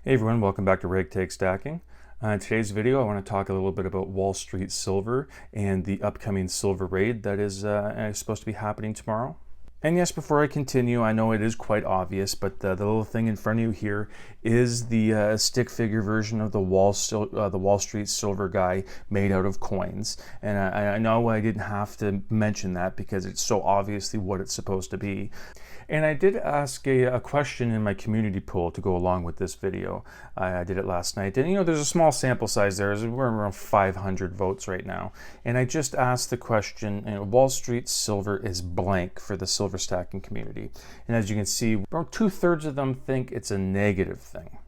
Hey everyone, welcome back to Ragtag Stacking. In today's video I want to talk a little bit about Wall Street Silver and the upcoming Silver Raid that is supposed to be happening tomorrow. And yes, before I continue, I know it is quite obvious, but the little thing in front of you here is the stick figure version of the Wall Street Silver guy made out of coins. And I know I didn't have to mention that because it's so obviously what it's supposed to be. And I did ask a question in my community poll to go along with this video. I did it last night. And there's a small sample size there. We're around 500 votes right now. And I just asked the question, Wall Street Silver is blank for the silver stacking community. And as you can see, around 2/3 of them think it's a negative thing.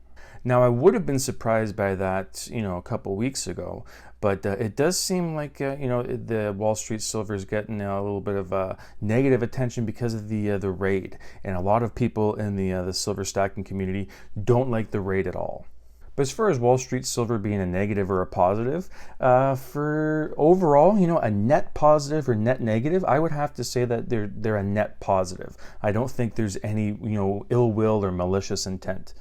Now, I would have been surprised by that, a couple weeks ago, but it does seem like, the Wall Street Silver is getting a little bit of negative attention because of the raid. And a lot of people in the silver stacking community don't like the raid at all. But as far as Wall Street Silver being a negative or a positive, for overall, a net positive or net negative, I would have to say that they're a net positive. I don't think there's any, ill will or malicious intent.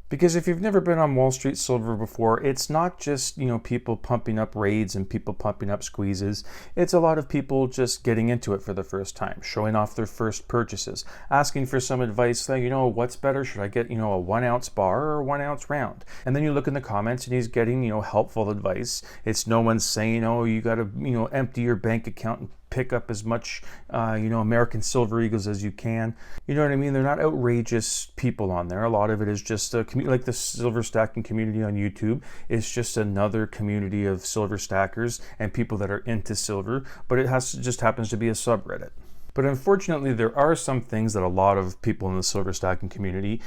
Because if you've never been on Wall Street Silver before, it's not just, people pumping up raids and people pumping up squeezes. It's a lot of people just getting into it for the first time, showing off their first purchases, asking for some advice like, what's better? Should I get, a 1 ounce bar or a 1 ounce round? And then you look in the comments and he's getting, helpful advice. It's no one saying, oh, you got to, empty your bank account and pick up as much, American Silver Eagles as you can. You know what I mean? They're not outrageous people on there. A lot of it is just a community, like the silver stacking community on YouTube. It's just another community of silver stackers and people that are into silver, but it just happens to be a subreddit. But unfortunately, there are some things that a lot of people in the silver stacking community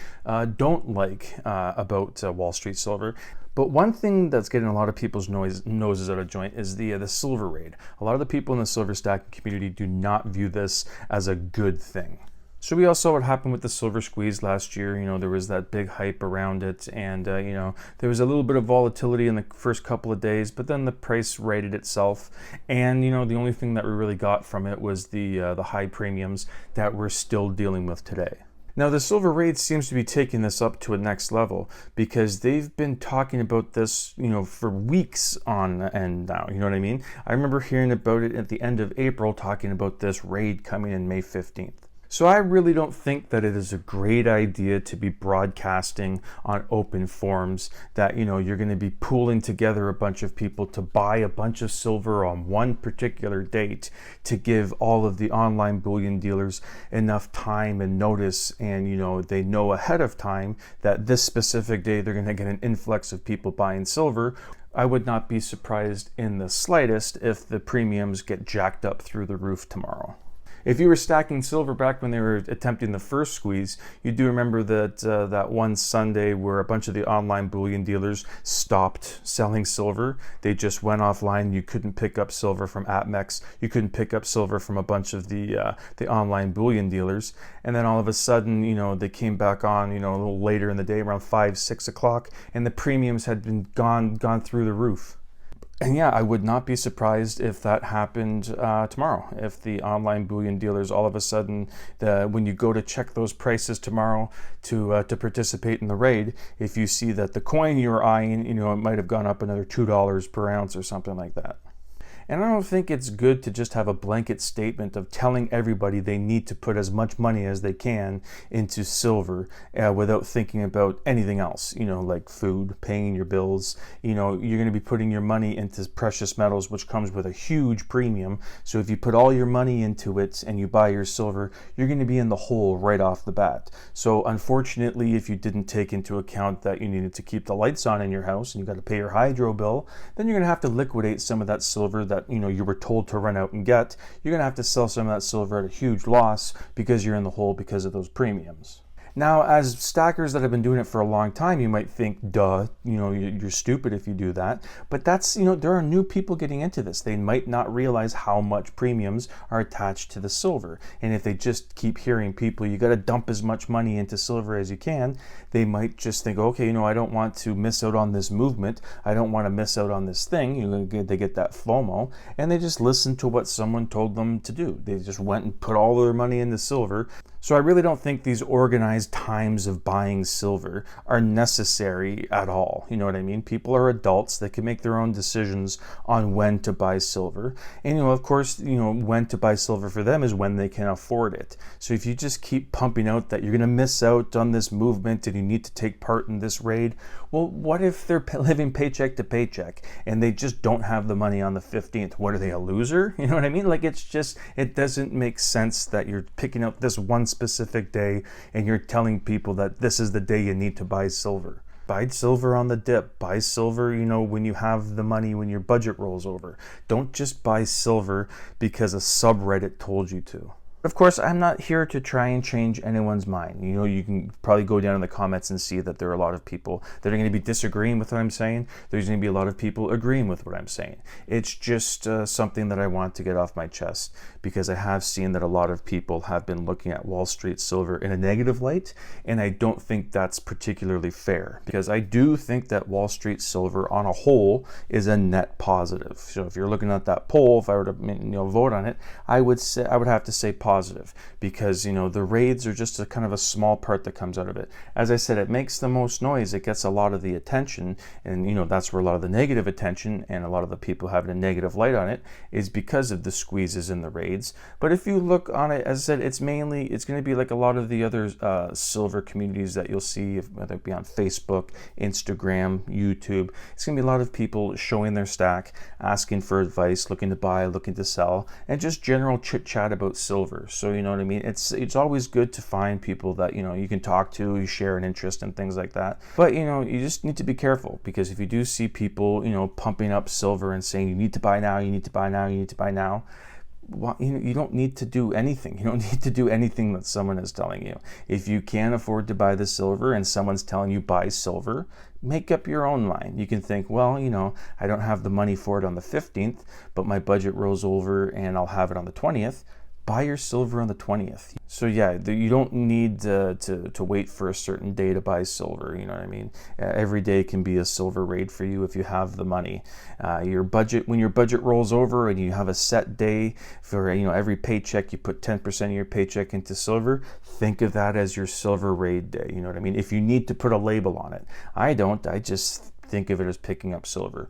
don't like about Wall Street Silver. But one thing that's getting a lot of people's noses out of joint is the Silver Raid. A lot of the people in the silver stacking community do not view this as a good thing. So we all saw what happened with the Silver Squeeze last year. There was that big hype around it, and there was a little bit of volatility in the first couple of days, but then the price righted itself, and the only thing that we really got from it was the high premiums that we're still dealing with today. Now, the Silver Raid seems to be taking this up to a next level because they've been talking about this, for weeks on end now. You know what I mean? I remember hearing about it at the end of April, talking about this raid coming in May 15th. So I really don't think that it is a great idea to be broadcasting on open forums that, you're going to be pooling together a bunch of people to buy a bunch of silver on one particular date to give all of the online bullion dealers enough time and notice, and, they know ahead of time that this specific day they're going to get an influx of people buying silver. I would not be surprised in the slightest if the premiums get jacked up through the roof tomorrow. If you were stacking silver back when they were attempting the first squeeze, you do remember that that one Sunday where a bunch of the online bullion dealers stopped selling silver. They just went offline. You couldn't pick up silver from APMEX. You couldn't pick up silver from a bunch of the online bullion dealers. And then all of a sudden, they came back on, a little later in the day, around 5, 6 o'clock, and the premiums had been gone through the roof. And yeah, I would not be surprised if that happened tomorrow. If the online bullion dealers all of a sudden, when you go to check those prices tomorrow to participate in the raid, if you see that the coin you're eyeing, it might have gone up another $2 per ounce or something like that. And I don't think it's good to just have a blanket statement of telling everybody they need to put as much money as they can into silver without thinking about anything else, like food, paying your bills. You're going to be putting your money into precious metals, which comes with a huge premium. So if you put all your money into it and you buy your silver, you're going to be in the hole right off the bat. So unfortunately, if you didn't take into account that you needed to keep the lights on in your house and you got to pay your hydro bill, then you're going to have to liquidate some of that silver that you were told to run out and get. You're going to have to sell some of that silver at a huge loss because you're in the hole because of those premiums. Now, as stackers that have been doing it for a long time, you might think, duh, you're stupid if you do that. But that's, there are new people getting into this. They might not realize how much premiums are attached to the silver. And if they just keep hearing people, you got to dump as much money into silver as you can, they might just think, okay, I don't want to miss out on this movement. I don't want to miss out on this thing. They get that FOMO, and they just listen to what someone told them to do. They just went and put all their money into silver. So I really don't think these organized times of buying silver are necessary at all. You know what I mean? People are adults. They can make their own decisions on when to buy silver. And, of course, when to buy silver for them is when they can afford it. So if you just keep pumping out that you're going to miss out on this movement and you need to take part in this raid, well, what if they're living paycheck to paycheck and they just don't have the money on the 15th? What, are they, a loser? You know what I mean? Like, it doesn't make sense that you're picking out this one specific day and you're telling people that this is the day you need to buy silver. Buy silver on the dip. Buy silver, when you have the money, when your budget rolls over. Don't just buy silver because a subreddit told you to. Of course, I'm not here to try and change anyone's mind. You can probably go down in the comments and see that there are a lot of people that are going to be disagreeing with what I'm saying. There's going to be a lot of people agreeing with what I'm saying. It's just something that I want to get off my chest, because I have seen that a lot of people have been looking at Wall Street silver in a negative light, and I don't think that's particularly fair, because I do think that Wall Street silver on a whole is a net positive. So if you're looking at that poll, if I were to vote on it, I would have to say positive, because the raids are just a kind of a small part that comes out of it. As I said, it makes the most noise, it gets a lot of the attention, and that's where a lot of the negative attention and a lot of the people having a negative light on it is because of the squeezes in the raids. But if you look on it, as I said, it's going to be like a lot of the other silver communities that you'll see, whether it be on Facebook, Instagram, YouTube. It's going to be a lot of people showing their stack, asking for advice, looking to buy, looking to sell, and just general chit chat about silver. So you know what I mean? It's always good to find people that you can talk to, you share an interest and things like that. But you just need to be careful, because if you do see people pumping up silver and saying you need to buy now, you need to buy now, you need to buy now, well, you don't need to do anything. You don't need to do anything that someone is telling you. If you can't afford to buy the silver and someone's telling you buy silver, make up your own mind. You can think, well, I don't have the money for it on the 15th, but my budget rolls over and I'll have it on the 20th. Buy your silver on the 20th. So yeah, you don't need to wait for a certain day to buy silver. You know what I mean? Every day can be a silver raid for you if you have the money. When your budget rolls over and you have a set day for every paycheck, you put 10% of your paycheck into silver. Think of that as your silver raid day. You know what I mean? If you need to put a label on it, I don't. I just think of it as picking up silver.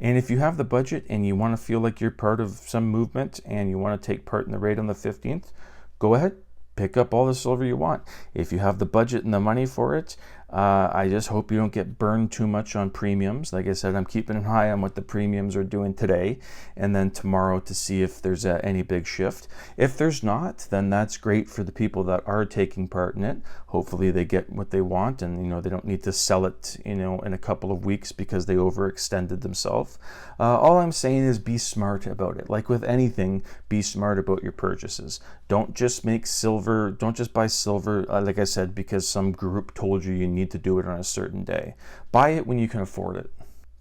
And if you have the budget and you want to feel like you're part of some movement and you want to take part in the raid on the 15th, go ahead, pick up all the silver you want. If you have the budget and the money for it, I just hope you don't get burned too much on premiums. Like I said, I'm keeping an eye on what the premiums are doing today and then tomorrow to see if there's any big shift. If there's not, then that's great for the people that are taking part in it. Hopefully they get what they want, and they don't need to sell it in a couple of weeks because they overextended themselves. All I'm saying is be smart about it. Like with anything, be smart about your purchases. Don't just buy silver, like I said, because some group told you need to do it on a certain day. Buy it when you can afford it.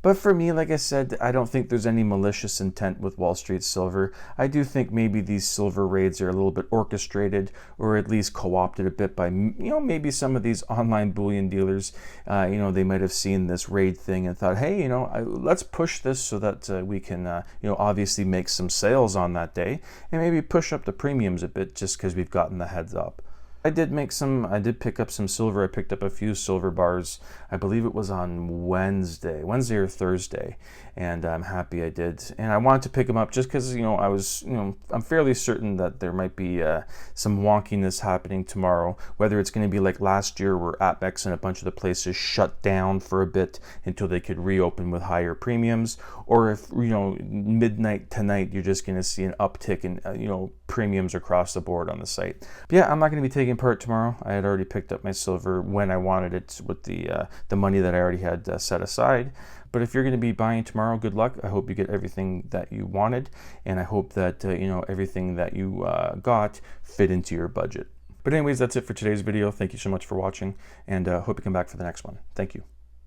But for me, like I said, I don't think there's any malicious intent with Wall Street silver. I do think maybe these silver raids are a little bit orchestrated, or at least co-opted a bit by, maybe some of these online bullion dealers. They might have seen this raid thing and thought, hey, let's push this so that we can, obviously make some sales on that day, and maybe push up the premiums a bit just because we've gotten the heads up. I did pick up some silver. I picked up a few silver bars. I believe it was on Wednesday or Thursday, and I'm happy I did. And I wanted to pick them up just because, I'm fairly certain that there might be some wonkiness happening tomorrow, whether it's going to be like last year where Apex and a bunch of the places shut down for a bit until they could reopen with higher premiums, or if, midnight tonight, you're just going to see an uptick in, premiums across the board on the site. But yeah, I'm not going to be taking part tomorrow. I had already picked up my silver when I wanted it with the money that I already had set aside. But if you're going to be buying tomorrow, good luck. I hope you get everything that you wanted, and I hope that everything that you got fit into your budget. But anyways, that's it for today's video. Thank you so much for watching, and hope you come back for the next one. Thank you.